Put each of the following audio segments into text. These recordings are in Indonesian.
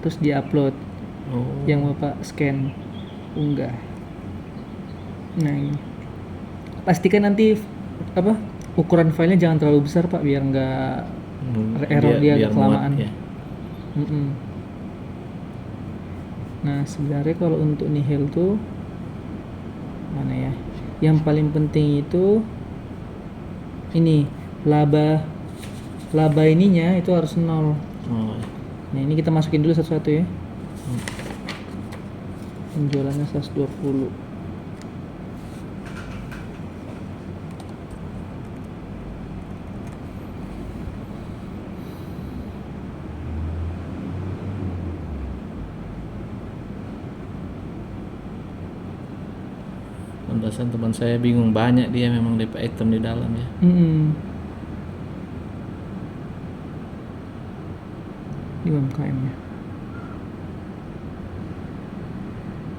terus dia-upload. Oh. Yang Bapak scan, unggah. Nah ini. Pastikan nanti ukuran filenya jangan terlalu besar Pak, biar nggak error dia agak kelamaan. Muat, ya. Nah sebenarnya kalau untuk nihil tuh mana ya? Yang paling penting itu ini laba ininya itu harus 0. Nah ini kita masukin dulu satu-satu ya. Penjualannya 120. Lantasan teman saya bingung, banyak dia memang DP item di dalam ya. Ini UMKM nya.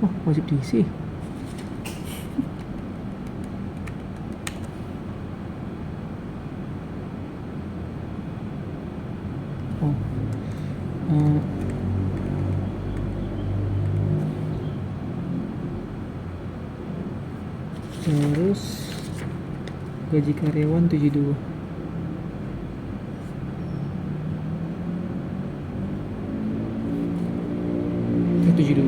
Oh wajib diisi. Terus gaji karyawan 72. Ya. Jadi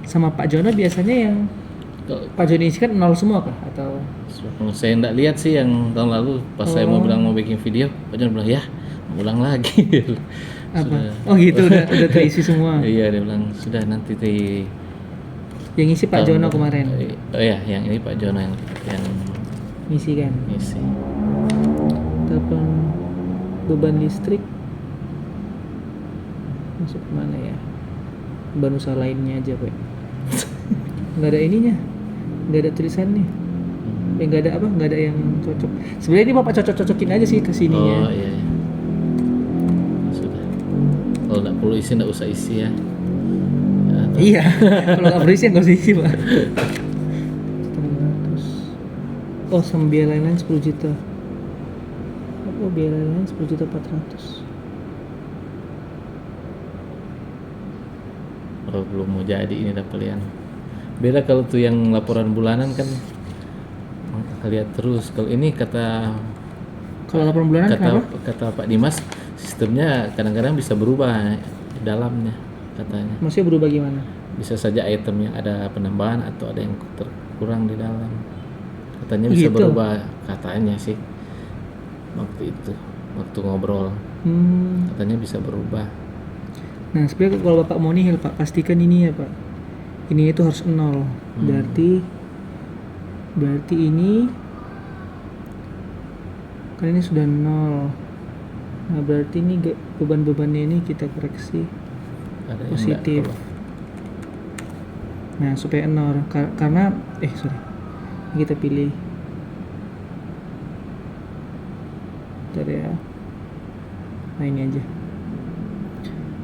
Sama Pak Jono biasanya yang Pak Jono isi kan 0 semua kah? Atau saya enggak lihat sih yang tahun lalu pas saya mau bilang mau bikin video, Pak Jon bilang ya ulang lagi. apa? Oh gitu udah terisi semua. Iya dia bilang sudah nanti Yang isi Pak Jono kemarin. Oh ya, yang ini Pak Jono yang Ngisi kan? ngisi. Telepon beban listrik masuk kemana ya? Beban usaha lainnya aja Pak. Nggak ada ininya, nggak ada tulisannya. Nggak ada yang cocok. Sebenarnya ini Bapak cocok-cocokin aja sih ke sininya. Oh iya. Sudah. Kalau nggak perlu isi nggak usah isi ya. Iya. Kalau nggak perlu isi nggak usah isi Pak. 300. Oh sama biaya lain-lain 10 juta. Oh biaya lain-lain 10 juta 400. Oh, belum mau jadi ini dapat lian. Beda kalau tuh yang laporan bulanan kan lihat terus. Kalau ini kata laporan bulanan kata Pak Dimas, sistemnya kadang-kadang bisa berubah di dalamnya katanya. Maksudnya berubah gimana? Bisa saja itemnya ada penambahan atau ada yang kurang di dalam. Katanya bisa berubah katanya sih. Waktu itu, waktu ngobrol. Katanya bisa berubah. Nah, sebenarnya kalau Bapak mau nihil Pak, pastikan ini ya Pak. Ini itu harus 0. Berarti ini kan ini sudah 0. Nah, berarti ini beban-bebannya ini kita koreksi ada positif. Nah, supaya 0 karena ini kita pilih. Bentar ya. Nah, ini aja.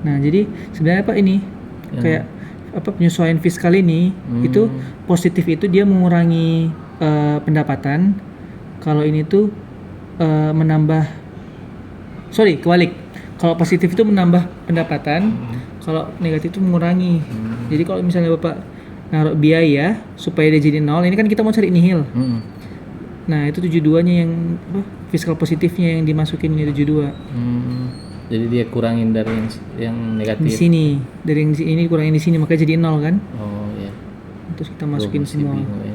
Nah, jadi sebenarnya Pak ini kayak penyesuaian fiskal ini itu positif itu dia mengurangi pendapatan. Kalau ini tuh menambah kebalik. Kalau positif itu menambah pendapatan, kalau negatif itu mengurangi. Jadi kalau misalnya Bapak naruh biaya supaya dia jadi 0, ini kan kita mau cari nihil. Nah, itu 72-nya yang fiskal positifnya yang dimasukin ini 72. Jadi dia kurangin dari yang negatif. Di sini, dari yang ini kurangin di sini, makanya jadi 0 kan? Oh iya. Terus kita masukin semua. Bingung, ya.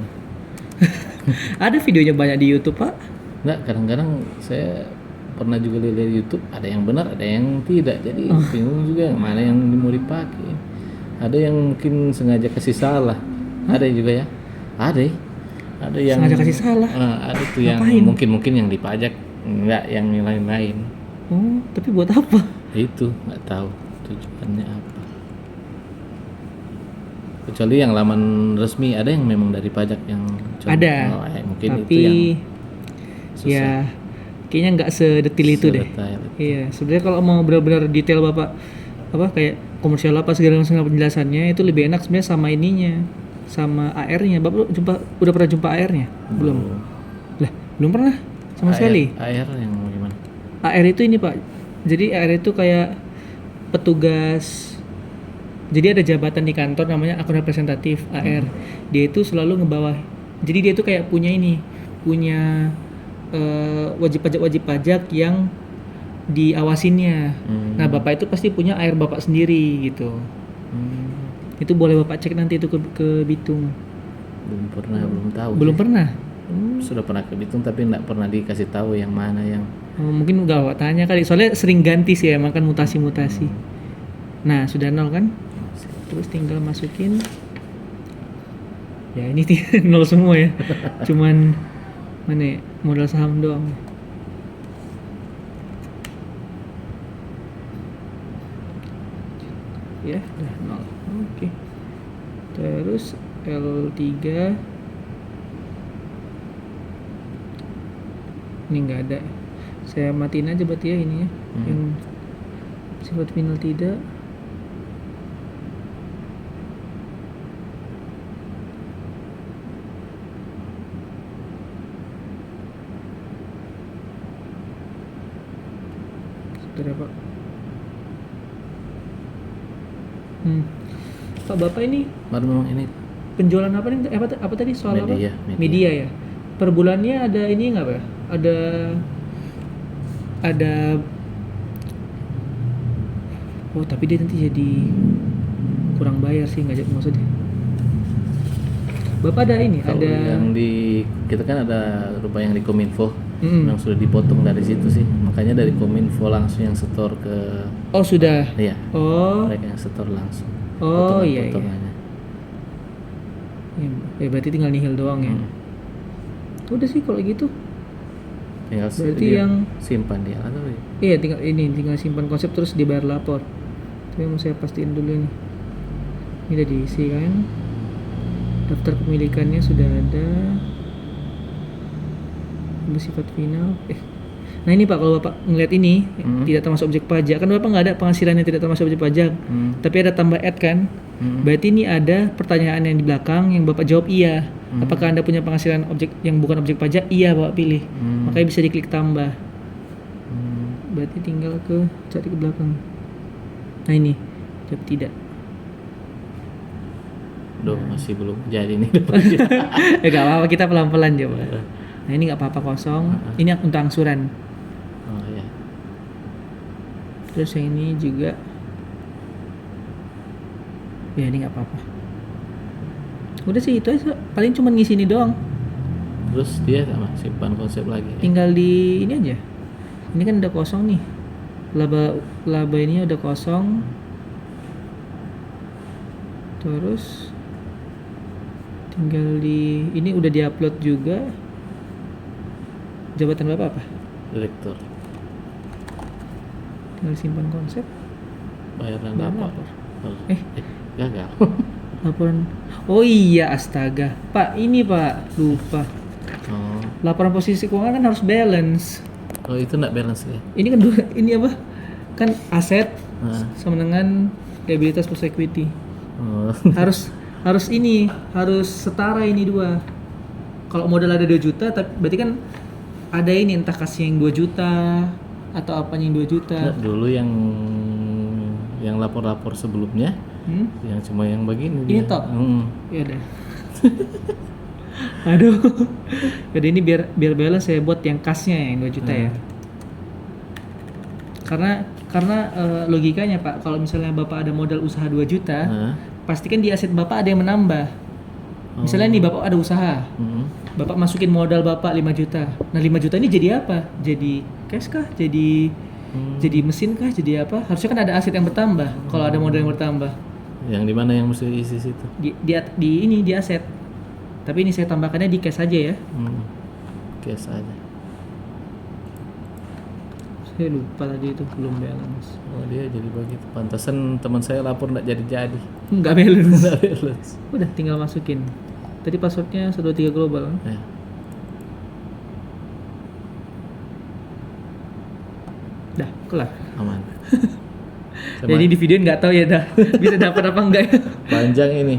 Ada videonya banyak di YouTube Pak? Enggak, kadang-kadang saya pernah juga lihat di YouTube, ada yang benar, ada yang tidak. Jadi bingung juga mana yang mau dipakai. Ada yang mungkin sengaja kasih salah. Ada juga ya. Ada yang sengaja kasih salah. Ada tuh yang mungkin yang dipajak, enggak yang lain-lain. Oh, tapi buat apa? Itu nggak tahu tujuannya apa. Kecuali yang laman resmi, ada yang memang dari pajak yang Ada. mungkin Tapi itu yang susah. ya kayaknya nggak sedetil itu deh. Sedetail itu. Iya, sebenarnya kalau mau benar-benar detail Bapak apa kayak komersial apa segala macam penjelasannya itu lebih enak sebenarnya sama ininya, sama AR-nya. Bapak udah pernah jumpa AR-nya? Belum. Lah, belum pernah sama sekali. AR yang gimana? AR itu ini Pak. Jadi AR itu kayak petugas. Jadi ada jabatan di kantor namanya akun representatif AR. Dia itu selalu ngebawah. Jadi dia itu kayak punya wajib pajak yang diawasinnya. Nah, Bapak itu pasti punya AR Bapak sendiri gitu. Itu boleh Bapak cek nanti itu ke Bitung. Belum tahu. Belum pernah. Sudah pernah ke Bitung tapi nggak pernah dikasih tahu yang mana yang. Mungkin nggak Bapak tanya kali. Soalnya sering ganti sih emang kan mutasi-mutasi. Nah, sudah 0 kan? Terus tinggal masukin. Ya ini 0 semua ya. Cuman mana ya? Modal saham doang. Ya, udah 0. Oke. Terus L3 ini nggak ada. Saya matiin aja berarti ya ini ya. Yang sifat final tidak. Sebentar ya, Pak. Pak, Bapak ini Baru memang ini penjualan apa nih? Apa tadi soal Media, apa? media. Media ya. Per bulannya ada ini nggak Pak? Ada. Oh, tapi dia nanti jadi kurang bayar sih, nggak maksudnya. Bapak ada ini, kalau ada yang di kita kan ada rupa yang di Kominfo Mm. yang sudah dipotong dari situ sih, makanya dari Kominfo langsung yang setor ke Oh, sudah. iya Oh. mereka yang setor langsung Oh, iya. potongannya. Ya, berarti tinggal nihil doang ya. Udah sih kalau gitu. Tinggal Berarti dia yang simpan dia atau iya tinggal simpan konsep terus dibayar lapor. Tapi mau saya pastiin dulu nih. Ini udah diisi kan? Daftar kepemilikannya sudah ada. Bersifat final. Nah ini Pak, kalau Bapak ngeliat ini tidak termasuk objek pajak, kan Bapak nggak ada penghasilan yang tidak termasuk objek pajak, tapi ada tambah add kan? Berarti ini ada pertanyaan yang di belakang yang Bapak jawab iya. Apakah Anda punya penghasilan objek yang bukan objek pajak? Iya Bapak pilih. Makanya bisa diklik tambah. Berarti tinggal cari ke belakang. Nah ini jawab tidak. masih belum jadi nih. Ya gak apa-apa, kita pelan-pelan coba. Nah ini nggak apa-apa kosong. Ini untuk angsuran. Oh ya. Terus yang ini juga. Ya ini nggak apa-apa. Udah sih itu aja. Paling cuma ngisi ini doang. Terus dia sama simpan konsep lagi. Tinggal di ini aja. Ini kan udah kosong nih. Laba ini udah kosong. Terus tinggal ini udah diupload juga. Jabatan Bapak apa? Direktur. Tinggal simpan konsep. Bayaran Lapor. lapor. Gagal. Laporan. Oh iya, astaga. Pak, ini Pak, lupa. Oh. Laporan posisi keuangan kan harus balance. Oh itu enggak balance ya? Ini kan ini apa? Kan aset sama dengan liabilitas plus equity. Oh. Harus setara ini dua. Kalau modal ada 2 juta, tapi berarti kan ada ini entah kasih yang 2 juta atau apanya yang 2 juta. Nah, dulu yang lapor-lapor sebelumnya yang cuma yang begini Ini dia. toh? Ya udah. Aduh. Jadi ini biar balance saya buat yang kasnya yang 2 juta ya. Karena logikanya Pak, kalau misalnya Bapak ada modal usaha 2 juta, pastikan di aset Bapak ada yang menambah. Misalnya nih Bapak ada usaha. Bapak masukin modal Bapak 5 juta. Nah 5 juta ini jadi apa? Jadi cash kah? Jadi mesin kah? Jadi apa? Harusnya kan ada aset yang bertambah kalau ada modal yang bertambah. Yang di mana yang mesti isi situ? Di aset. Tapi ini saya tambahkannya di cash aja ya. Cash aja. Saya Saya lupa tadi itu belum balance. Oh dia jadi begitu. Pantasan teman saya lapor nggak jadi-jadi. Nggak balance. Nggak balance. Udah tinggal masukin. Tadi passwordnya 123 global kan? Ya. Dah, kelar. Aman. Jadi di video nggak tahu ya dah bisa dapat apa enggak ya. Panjang ini.